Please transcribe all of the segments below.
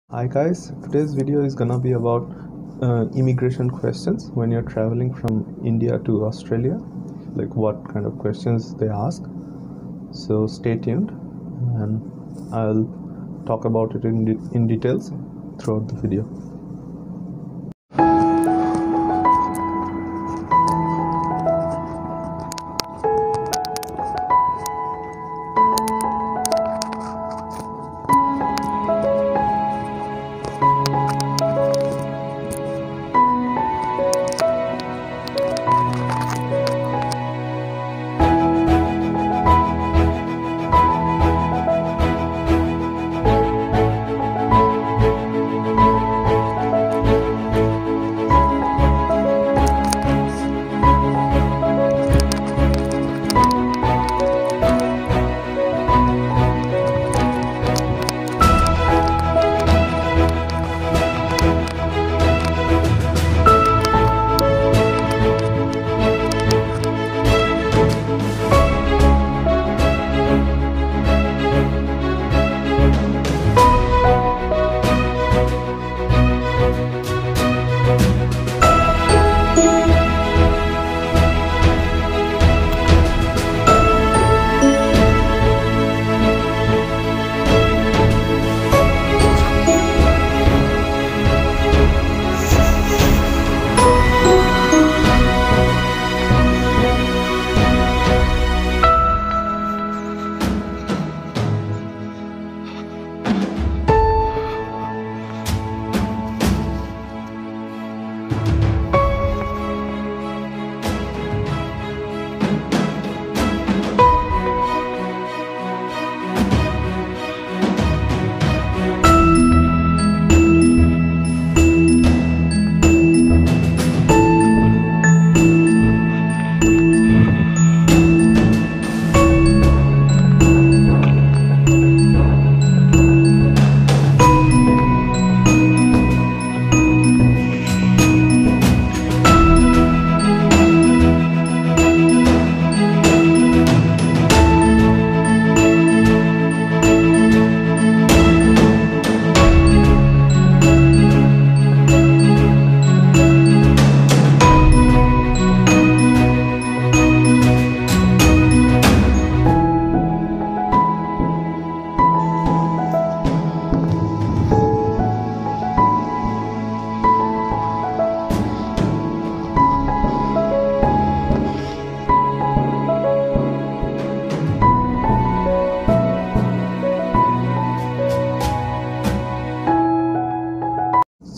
Hi guys, today's video is gonna be about immigration questions when you're traveling from India to Australia, like what kind of questions they ask. So stay tuned and I'll talk about it in details throughout the video.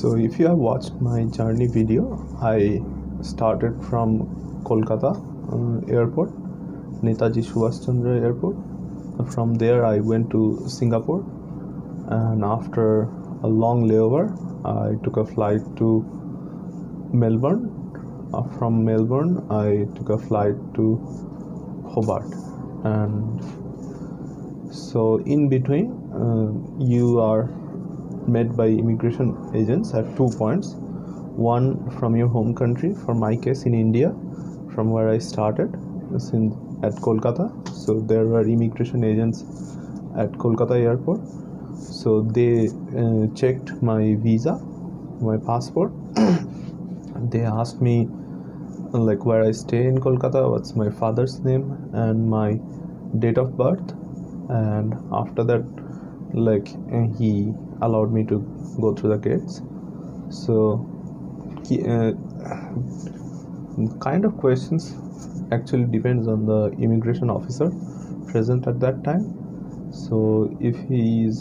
So if you have watched my journey video, I started from Kolkata airport, Netaji Subhash Chandra airport. From there I went to Singapore, and after a long layover I took a flight to Melbourne. From Melbourne I took a flight to Hobart, and so in between you are met by immigration agents at 2 points. One from your home country, for my case in India, from where I started at Kolkata. So there were immigration agents at Kolkata airport. So they checked my visa, my passport. They asked me like where I stay in Kolkata, what's my father's name, and my date of birth. And after that, he allowed me to go through the gates. So kind of questions actually depends on the immigration officer present at that time. So if he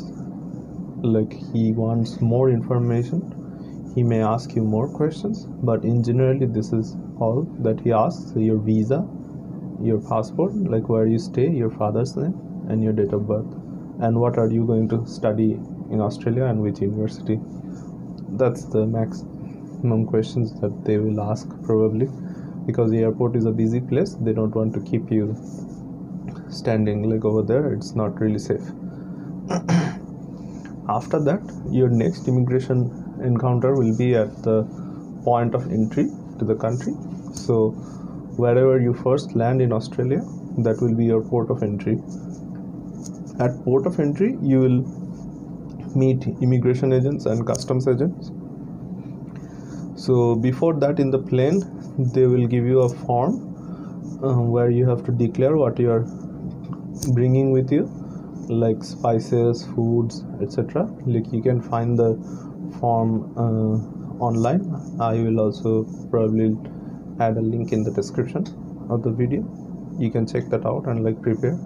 wants more information, he may ask you more questions, but in generally this is all that he asks: your visa, your passport, like where you stay, your father's name, and your date of birth, and what are you going to study in Australia and which university. That's the maximum questions that they will ask, probably, because the airport is a busy place. They don't want to keep you standing like over there. It's not really safe. After that, your next immigration encounter will be at the point of entry to the country. So wherever you first land in Australia, that will be your port of entry. At port of entry, you will meet immigration agents and customs agents. So before that, in the plane they will give you a form where you have to declare what you are bringing with you, like spices, foods, etc. Like you can find the form online. I will also probably add a link in the description of the video. You can check that out and like prepare.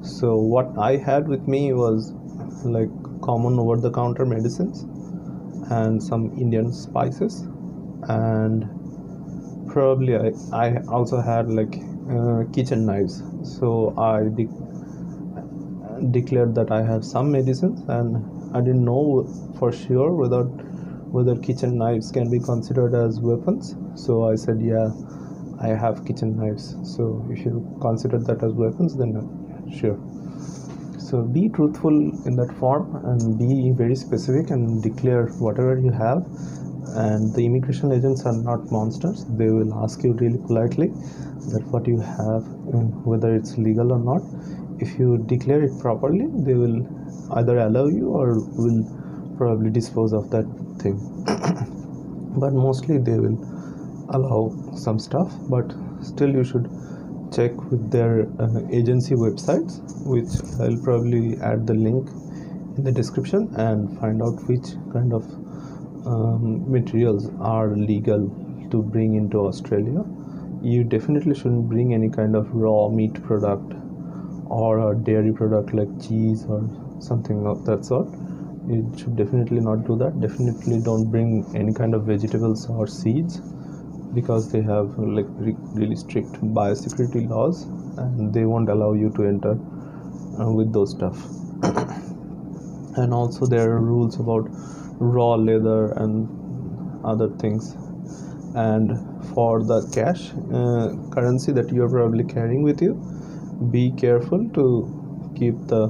So what I had with me was like common over the counter medicines and some Indian spices, and probably I also had like kitchen knives. So I declared that I have some medicines, and I didn't know for sure whether kitchen knives can be considered as weapons. So I said, yeah, I have kitchen knives, so if you consider that as weapons, then sure. So be truthful in that form and be very specific and declare whatever you have. And the immigration agents are not monsters. They will ask you really politely that what you have, whether it's legal or not. If you declare it properly, they will either allow you or will probably dispose of that thing. But mostly they will allow some stuff, but still you should check with their agency websites, which I'll probably add the link in the description, and find out which kind of materials are legal to bring into Australia. You definitely shouldn't bring any kind of raw meat product or a dairy product like cheese or something of that sort. You should definitely not do that. Definitely don't bring any kind of vegetables or seeds, because they have like really strict biosecurity laws, and they won't allow you to enter with those stuff. And also there are rules about raw leather and other things. And for the cash currency that you are probably carrying with you, be careful to keep the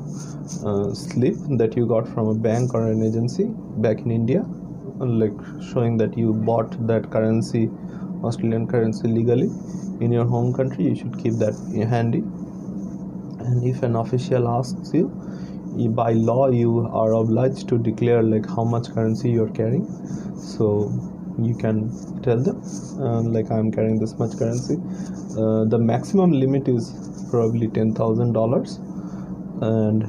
slip that you got from a bank or an agency back in India, like showing that you bought that currency, Australian currency, legally in your home country. You should keep that handy. And if an official asks you, by law you are obliged to declare like how much currency you are carrying. So you can tell them like I'm carrying this much currency. The maximum limit is probably $10,000, and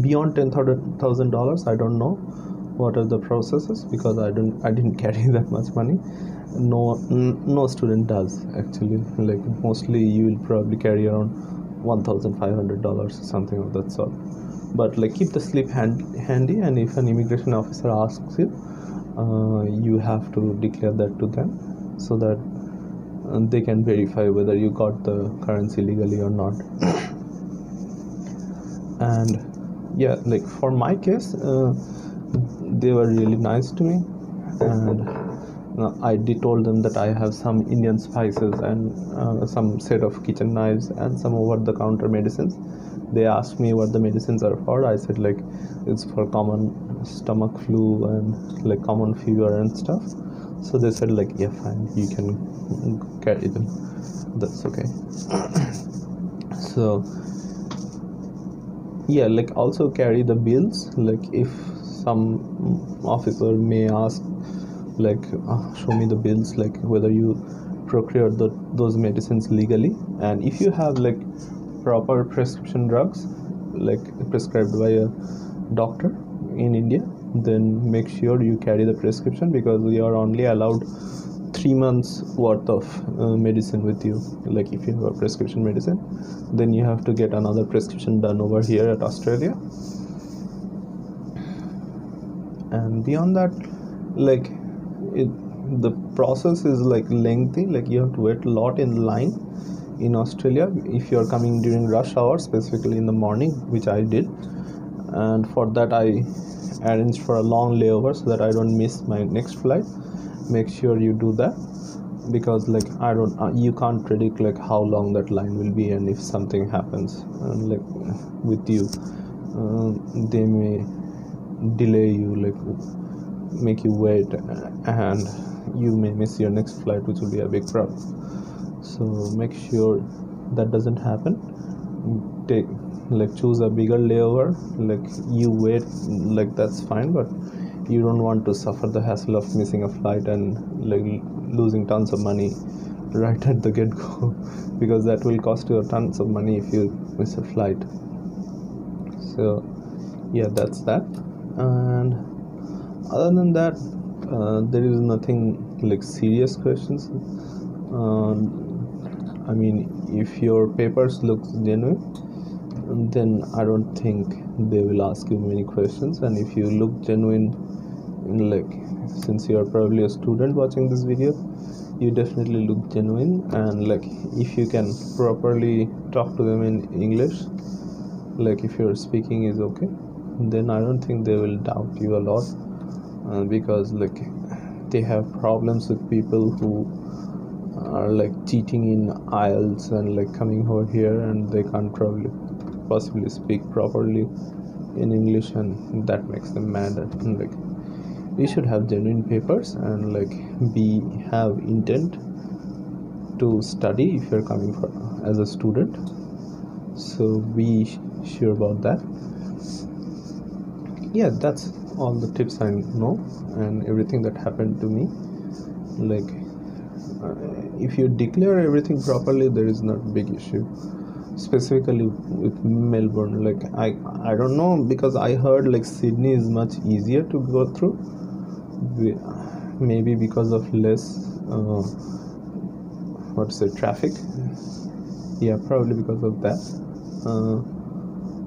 beyond $10,000 I don't know what are the processes, because I didn't carry that much money. No student does actually. Like mostly you will probably carry around $1,500, something of that sort. But like keep the slip handy, and if an immigration officer asks you, you have to declare that to them, so that they can verify whether you got the currency legally or not. And yeah, like for my case, they were really nice to me, and I told them that I have some Indian spices and some set of kitchen knives and some over-the-counter medicines. They asked me what the medicines are for. I said like it's for common stomach flu and like common fever and stuff. So they said like, yeah, fine, you can carry them, that's okay. So yeah, like also carry the bills. Like if some officer may ask like show me the bills, like whether you procured those medicines legally. And if you have like proper prescription drugs like prescribed by a doctor in India, then make sure you carry the prescription, because you are only allowed 3 months worth of medicine with you. Like if you have a prescription medicine, then you have to get another prescription done over here at Australia. And beyond that, like the process is like lengthy. Like you have to wait a lot in line in Australia if you are coming during rush hour, specifically in the morning, which I did. And for that I arranged for a long layover so that I don't miss my next flight. Make sure you do that, because like you can't predict like how long that line will be, and if something happens like with you, they may delay you, like make you wait, and you may miss your next flight, which will be a big problem. So make sure that doesn't happen. like choose a bigger layover, like you wait, like that's fine, but you don't want to suffer the hassle of missing a flight and like losing tons of money right at the get-go because that will cost you tons of money if you miss a flight. So yeah, that's that. And other than that, there is nothing like serious questions. I mean, if your papers look genuine, then I don't think they will ask you many questions. And if you look genuine, like since you are probably a student watching this video, you definitely look genuine, and like if you can properly talk to them in English, like if your speaking is okay, then I don't think they will doubt you a lot, because like they have problems with people who are like cheating in IELTS and like coming over here and they can't probably possibly speak properly in English, and that makes them mad. And like we should have genuine papers and like have intent to study if you're coming as a student. So be sure about that. Yeah, that's all the tips I know and everything that happened to me. Like if you declare everything properly, there is not a big issue, specifically with Melbourne. Like I don't know, because I heard like Sydney is much easier to go through, maybe because of less traffic. Yeah, probably because of that.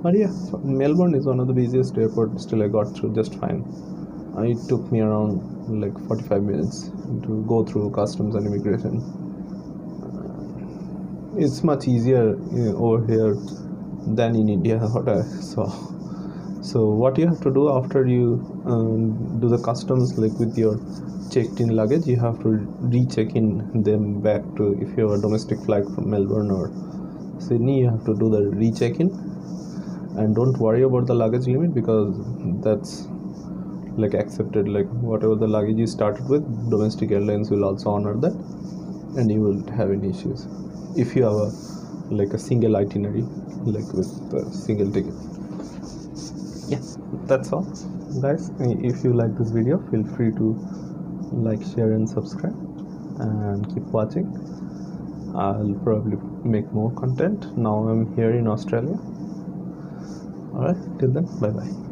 But yeah, Melbourne is one of the busiest airports. Still I got through just fine. It took me around like 45 minutes to go through customs and immigration. It's much easier over here than in India, what I saw. So what you have to do after you do the customs, like with your checked in luggage, you have to recheck in them back to, if you have a domestic flight from Melbourne or Sydney, you have to do the recheck in. And don't worry about the luggage limit, because that's like accepted. Like whatever the luggage you started with, domestic airlines will also honor that, and you won't have any issues if you have a single itinerary, like with the single ticket. Yeah, that's all guys. If you like this video, feel free to like, share and subscribe, and keep watching. I'll probably make more content. Now I'm here in Australia. Alright, till then, bye bye.